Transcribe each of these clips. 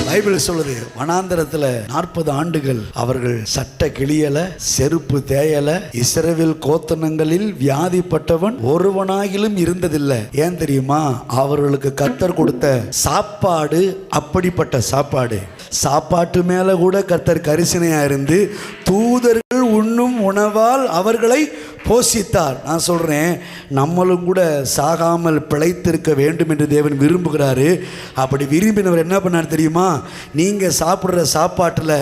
Bible சொல்லுது, வனாந்தரத்துல 40 ஆண்டுகள் அவர்கள் சட்டை கிளியல, செருப்பு தேயல, இஸ்ரவேல் கோத்திரங்களில் வியாதிப்பட்டவன் ஒருவனாகிலும் இருந்ததில்லை. ஏன் தெரியுமா? அவர்களுக்கு கர்த்தர் கொடுத்த சாப்பாடு அப்படிப்பட்ட சாப்பாடு. சாப்பாட்டு மேல கூட கர்த்தர் கரிசனையா இருந்து தூதர்கள் உண்ணும் உணவால் அவர்களை போஷித்தார். நான் சொல்றேன், நம்மளும் கூட சாகாமல் பிழைத்திருக்க வேண்டும் என்று தேவன் விரும்புகிறாரு. அப்படி விரும்பினவர் என்ன பண்ணார் தெரியுமா? நீங்க சாப்பிட்ற சாப்பாட்டில்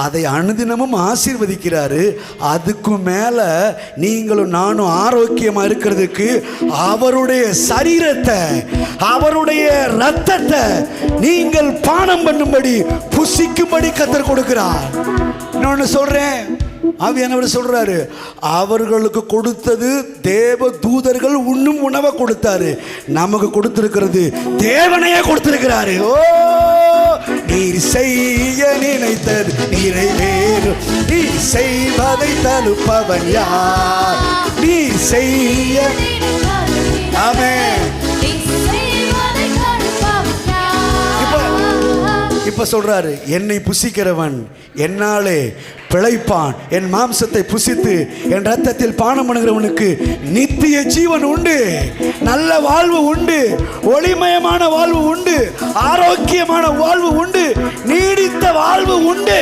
அதை அனுதினமும் ஆசீர்வதிக்கிறாரு. அதுக்கு மேல நீங்களும் நானும் ஆரோக்கியமா இருக்கிறதுக்கு அவருடைய சரீரத்தை, அவருடைய இரத்தத்தை நீங்கள் பானம் பண்ணும்படி, புசிக்கும்படி கர்த்தர் கொடுக்கிறார். இன்னொன்னு சொல்றேன், ஆவியானவர் சொல்றாரு, அவர்களுக்கு கொடுத்தது தேவ தூதர்கள் உண்ணும் உணவை கொடுத்தாரு. நமக்கு கொடுத்திருக்கிறது தேவனையே கொடுத்திருக்கிறாரு. ஓ, நீர் செய்ய நினைத்தது நிறைவேறும், நீ செய்வதை தடுப்பவன் யார்? நீ செய்ய, ஆமென். இப்ப சொல்றாரு, என்னை புசிக்கிறவன் என்னாலே பிழைப்பான், என் மாம்சத்தை புசித்து என் ரத்தத்தில் பானம் பண்ணுகிறவனுக்கு நித்திய ஜீவன் உண்டு, நல்ல வாழ்வு உண்டு, ஒளிமயமான வாழ்வு உண்டு, ஆரோக்கியமான வாழ்வு உண்டு, நீடித்த வாழ்வு உண்டு.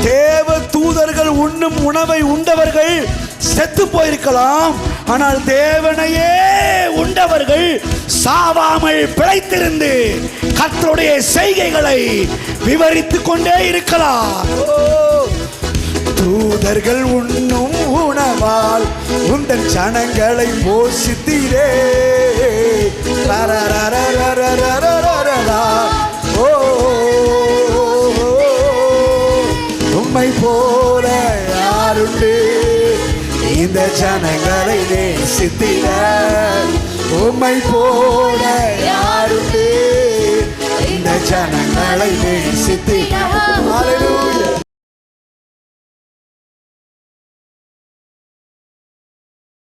தேவ தூதர்கள் உண்ணும் உணவை உண்டவர்கள் செத்து போயிருக்கலாம், ஆனால் தேவனையே உண்டவர்கள் சாவாமல் பிழைத்திருந்து கர்த்தருடைய செய்கைகளை விவரித்துக் கொண்டே இருக்கலாம். தூதர்கள் உண்ணும் உணவால் உந்தன் ஜனங்களை போஷித்தீரே. ஓ, உம்மை போல யாருண்டு இந்த ஜனங்களை நேசித்திட? உம்மை போல யாருண்டு இந்த ஜனங்களை நேசித்திட?